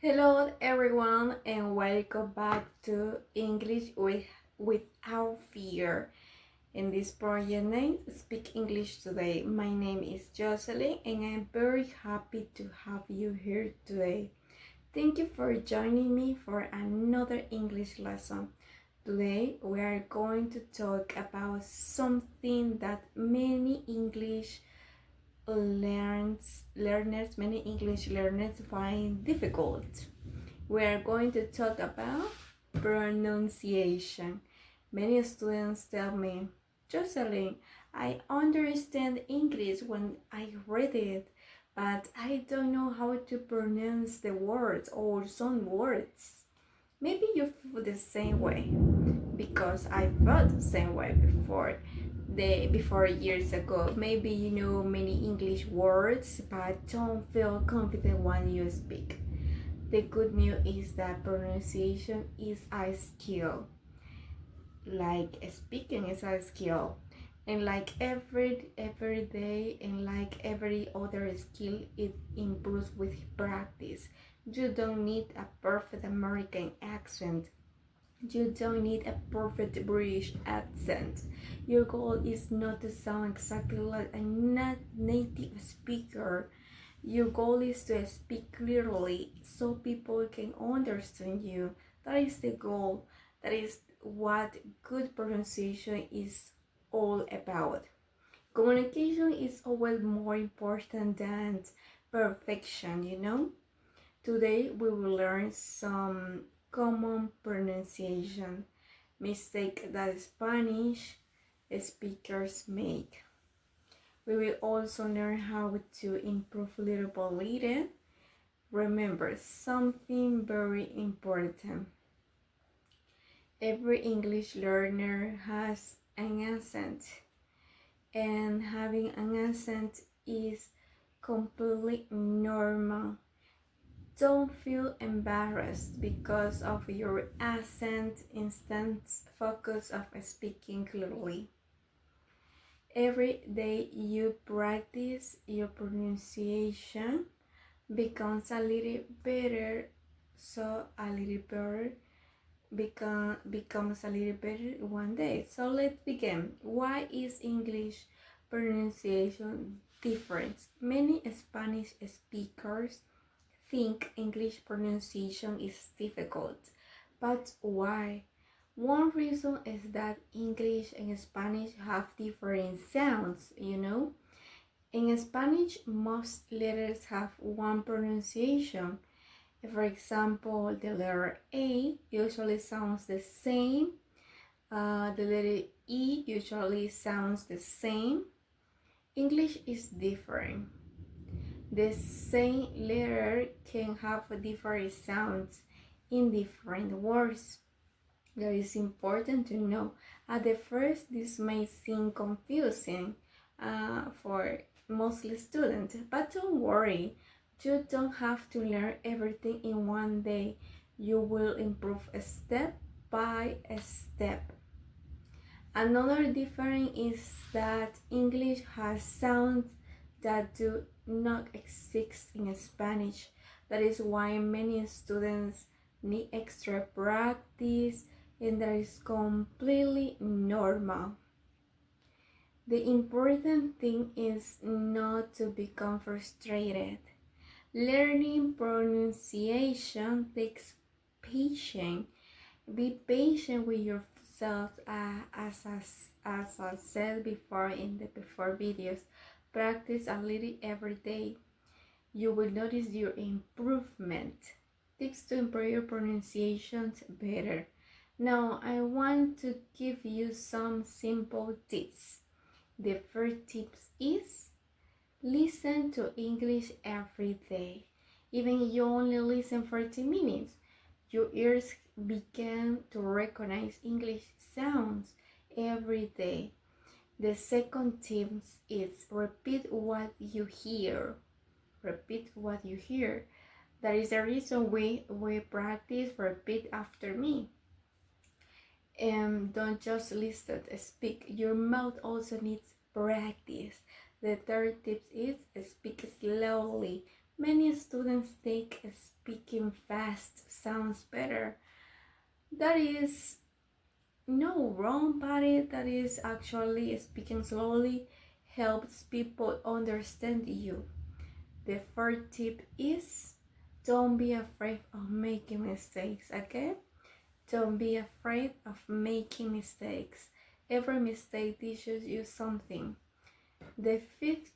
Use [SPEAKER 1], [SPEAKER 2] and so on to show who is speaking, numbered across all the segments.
[SPEAKER 1] Hello everyone and welcome back to English without fear. In this project name Speak English Today. My name is Jocelyn and I'm very happy to have you here today. Thank you for joining me for another English lesson. Today we are going to talk about something that many English learners find difficult. We are going to talk about pronunciation. Many students tell me, Jocelyn, I understand English when I read it, but I don't know how to pronounce the words or some words. Maybe you feel the same way because I felt the same way before years ago. Maybe you know many English words but don't feel confident when you speak. The good news is that pronunciation is a skill, like speaking is a skill. And like every day and like every other skill, it improves with practice. You don't need a perfect American accent. You don't need a perfect British accent. Your goal is not to sound exactly like a native speaker. Your goal is to speak clearly so people can understand you. That is the goal. That is what good pronunciation is all about. Communication is always more important than perfection, you know? Today we will learn some common pronunciation mistakes that Spanish speakers make. We will also learn how to improve little by little. Remember something very important. Every English learner has an accent, and having an accent is completely normal. Don't feel embarrassed because of your accent. Instead, focus on speaking clearly. Every day you practice, your pronunciation becomes a little better, so a little better becomes a little better one day. So let's begin. Why is English pronunciation different? Many Spanish speakers think English pronunciation is difficult, but why? One reason is that English and Spanish have different sounds, you know? In Spanish, most letters have one pronunciation. For example, the letter A usually sounds the same. The letter E usually sounds the same. English is different. The same letter can have different sounds in different words. That is important to know. At the first, this may seem confusing for mostly students, but don't worry. You don't have to learn everything in one day. You will improve step by step. Another difference is that English has sounds that do not exist in Spanish. That is why many students need extra practice, and that is completely normal. The important thing is not to become frustrated. Learning pronunciation takes patience. Be patient with yourself, as I said before in the before videos. Practice a little every day. You will notice your improvement. Tips to improve your pronunciations better. Now, I want to give you some simple tips. The first tip is listen to English every day. Even if you only listen for 30 minutes, your ears begin to recognize English sounds every day. The second tip is repeat what you hear. Repeat what you hear. That is the reason we practice repeat after me. And don't just listen, speak. Your mouth also needs practice. The third tip is speak slowly. Many students think speaking fast sounds better. That is no wrong about it. That is actually speaking slowly helps people understand you. The third tip is don't be afraid of making mistakes, okay? Don't be afraid of making mistakes. Every mistake teaches you something. The fifth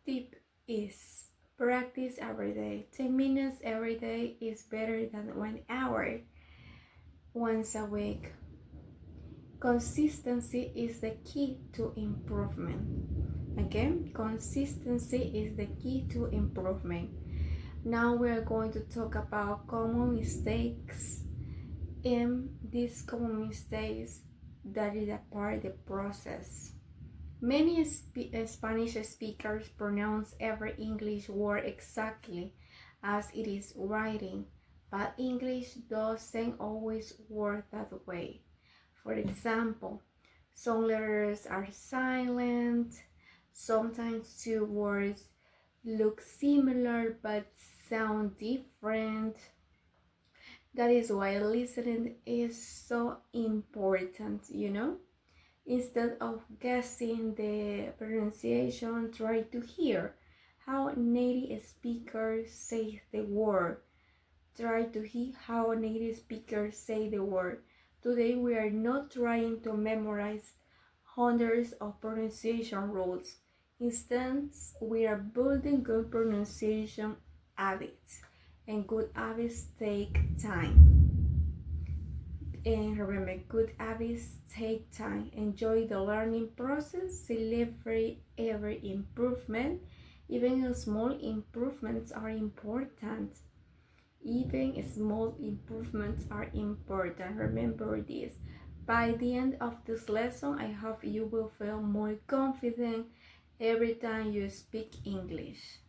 [SPEAKER 1] tip is practice every day. 10 minutes every day is better than 1 hour once a week. Consistency is the key to improvement. Again, consistency is the key to improvement. Now we are going to talk about common mistakes. And these common mistakes that is a part of the process. Many Spanish speakers pronounce every English word exactly as it is written, but English doesn't always work that way. For example, some letters are silent, sometimes two words look similar but sound different. That is why listening is so important, Instead of guessing the pronunciation, try to hear how native speakers say the word. Try to hear how native speakers say the word. Today we are not trying to memorize hundreds of pronunciation rules. Instead, we are building good pronunciation habits, and good habits take time. And remember, good habits take time. Enjoy the learning process, celebrate every improvement. Even small improvements are important. Even small improvements are important. Remember this. By the end of this lesson, I hope you will feel more confident every time you speak English.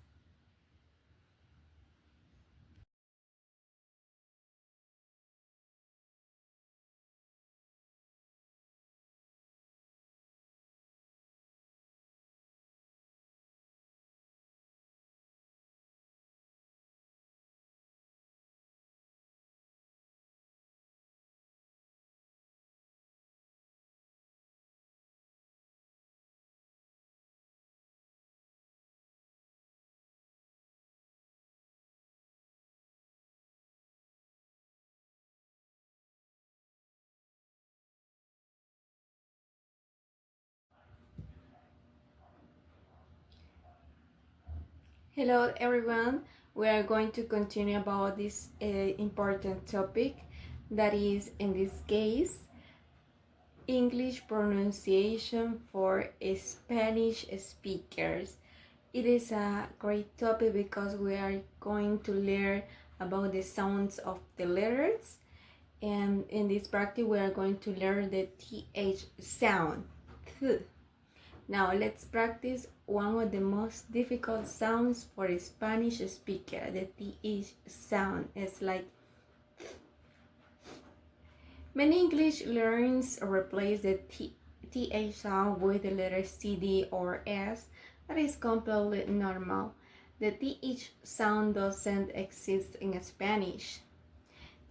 [SPEAKER 1] Hello everyone, we are going to continue about this important topic, that is, in this case, English pronunciation for Spanish speakers. It is a great topic because we are going to learn about the sounds of the letters, and in this practice we are going to learn the TH sound. Now let's practice one of the most difficult sounds for a Spanish speaker. The TH sound is like many English learners replace the TH sound with the letters TD or S. That is completely normal. The TH sound doesn't exist in Spanish.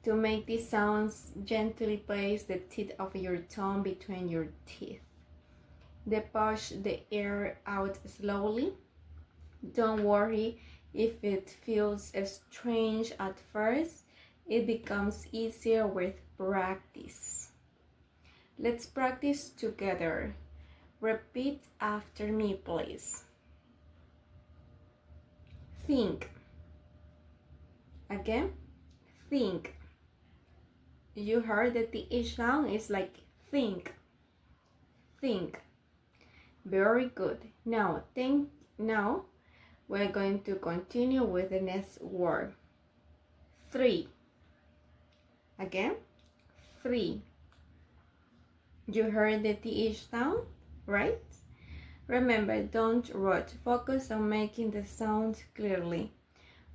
[SPEAKER 1] To make these sounds, gently place the tip of your tongue between your teeth. Then push the air out slowly. Don't worry if it feels strange at first. It becomes easier with practice. Let's practice together. Repeat after me, please. Think. Again, think. You heard that the H sound is like think. Think. Very good. Now, think. Now, we're going to continue with the next word. 3. Again, 3. You heard the TH sound, right? Remember, don't rush. Focus on making the sound clearly.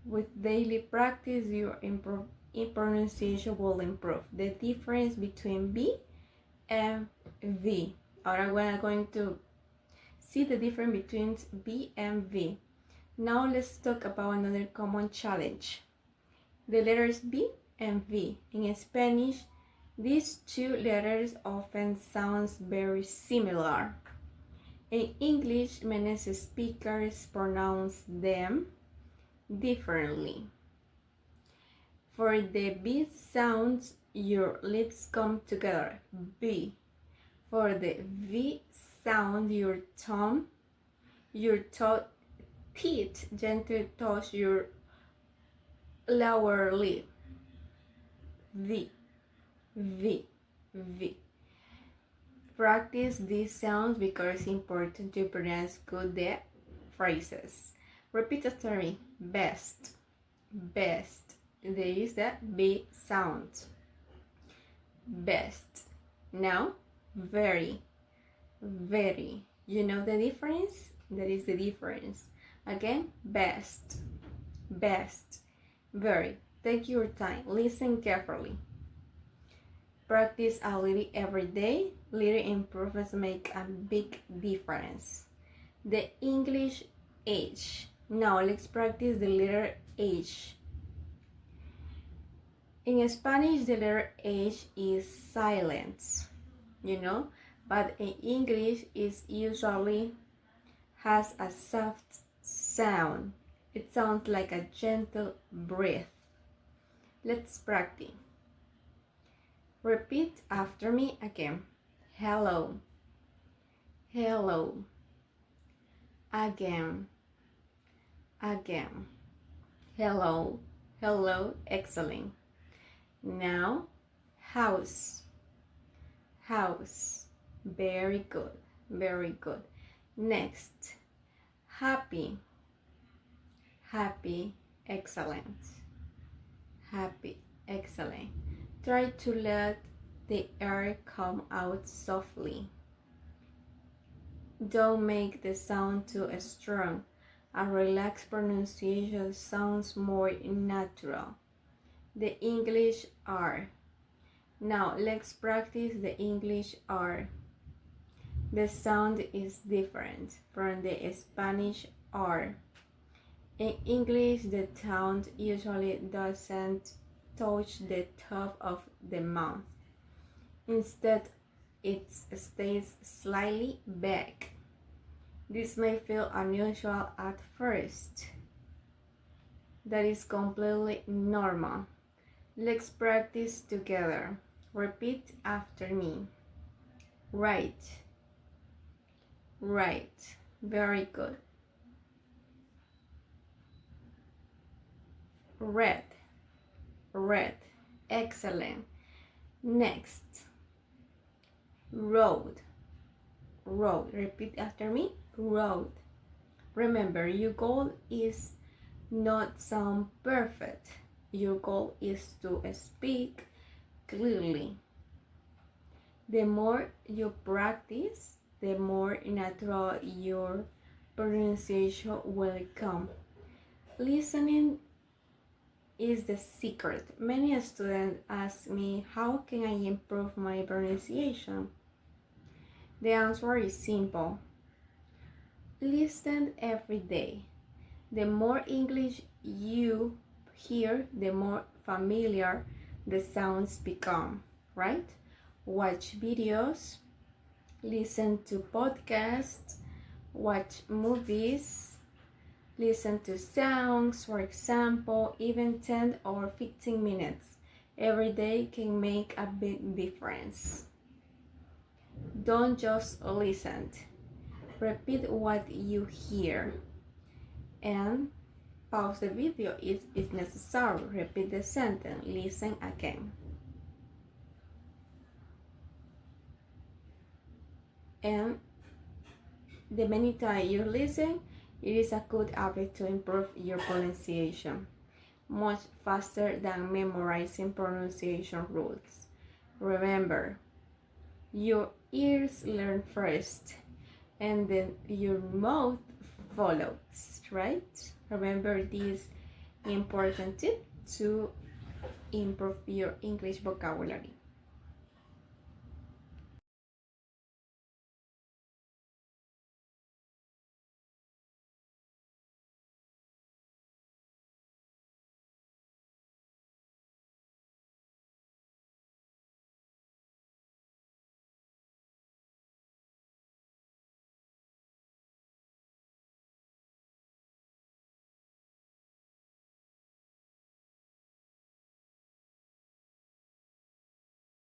[SPEAKER 1] With daily practice, your pronunciation will improve. The difference between B and V. Ahora we're going to see the difference between B and V. Now let's talk about another common challenge. The letters B and V. In Spanish, these two letters often sound very similar. In English, many speakers pronounce them differently. For the B sounds, your lips come together, B. For the V sound, your teeth gently touch your lower lip, V, V, V. Practice these sounds because it's important to pronounce good the phrases. Repeat after me. Best, best. There is the B sound. Best. Now, very, very. You know the difference? That is the difference. Again, best, best, very. Take your time. Listen carefully. Practice a little every day. Little improvements make a big difference. The English H. Now let's practice the letter H. In Spanish, the letter H is silent, but in English it usually has a soft sound. It sounds like a gentle breath. Let's practice. Repeat after me again. Hello, hello. Again, again. Hello, hello, excellent. Now, house, house. Very good, very good. Next, happy, happy, excellent. Happy, excellent. Try to let the air come out softly. Don't make the sound too strong. A relaxed pronunciation sounds more natural. The English R. Now let's practice the English R. The sound is different from the Spanish R. In English, the sound usually doesn't touch the top of the mouth. Instead, it stays slightly back. This may feel unusual at first. That is completely normal. Let's practice together. Repeat after me. Right, right. Very good. Red, red. Excellent. Next, road, road. Repeat after me. Road. Remember, your goal is not sound perfect. Your goal is to speak clearly. The more you practice, the more natural your pronunciation will come. Listening is the secret. Many students ask me, how can I improve my pronunciation? The answer is simple. Listen every day. The more English you hear, the more familiar the sounds become, right? Watch videos, listen to podcasts, watch movies, listen to songs, for example, even 10 or 15 minutes every day can make a big difference. Don't just listen. Repeat what you hear and pause the video if it's necessary. Repeat the sentence. Listen again. And the many times you listen, it is a good habit to improve your pronunciation much faster than memorizing pronunciation rules. Remember, your ears learn first and then your mouth follows, right? Remember this important tip to improve your English vocabulary.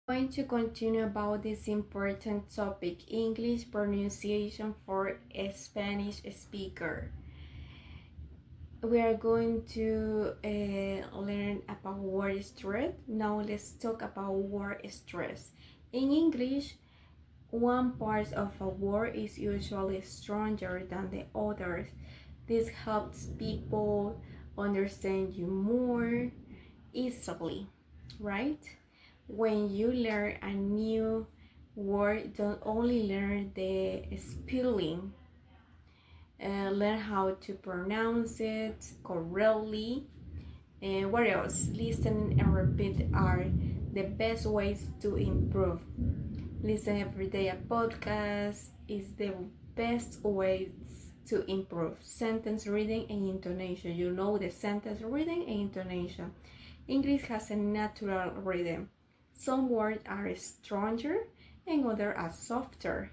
[SPEAKER 1] Going to continue about this important topic, English pronunciation for a Spanish speaker. We are going to learn about word stress. Now let's talk about word stress. In English, one part of a word is usually stronger than the others. This helps people understand you more easily, right? When you learn a new word, don't only learn the spelling, learn how to pronounce it correctly. And what else? Listening and repeat are the best ways to improve. Listen every day a podcast is the best way to improve. Sentence reading and intonation. You know the sentence reading and intonation. English has a natural rhythm. Some words are stronger and others are softer.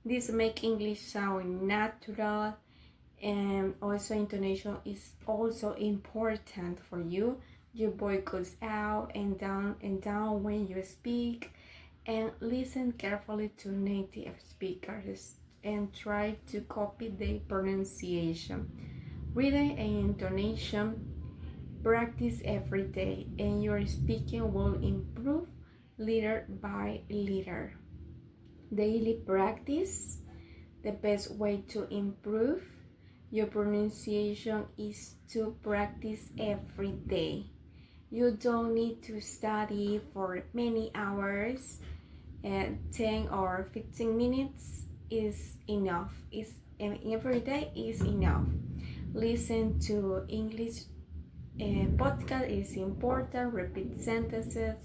[SPEAKER 1] This makes English sound natural, and also intonation is also important for you. Your voice goes out and down when you speak, and listen carefully to native speakers and try to copy their pronunciation. Reading and intonation practice every day, and your speaking will improve little by little. Daily practice. The best way to improve your pronunciation is to practice every day. You don't need to study for many hours, and 10 or 15 minutes is enough. Every day is enough. Listen to English podcast is important. Repeat sentences.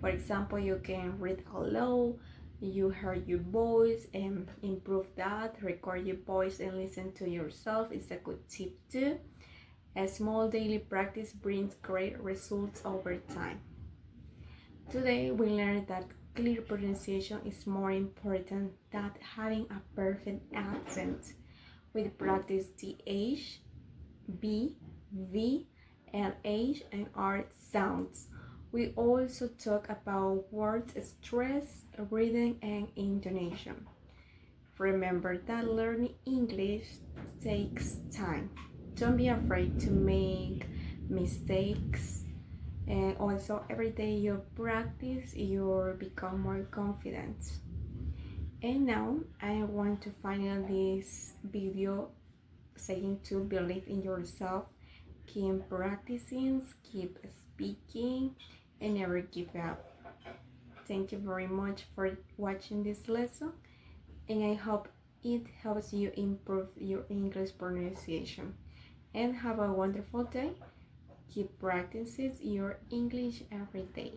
[SPEAKER 1] For example, you can read aloud, you hear your voice and improve that. Record your voice and listen to yourself is a good tip too. A small daily practice brings great results over time. Today we learned that clear pronunciation is more important than having a perfect accent. With practice, the H, B, V, and H and R sounds. We also talk about word stress, reading, and intonation. Remember that learning English takes time. Don't be afraid to make mistakes. And also, every day you practice, you become more confident. And now, I want to finally this video saying to believe in yourself, keep practicing, keep speaking, and never give up. Thank you very much for watching this lesson, and I hope it helps you improve your English pronunciation. And have a wonderful day. Keep practicing your English every day.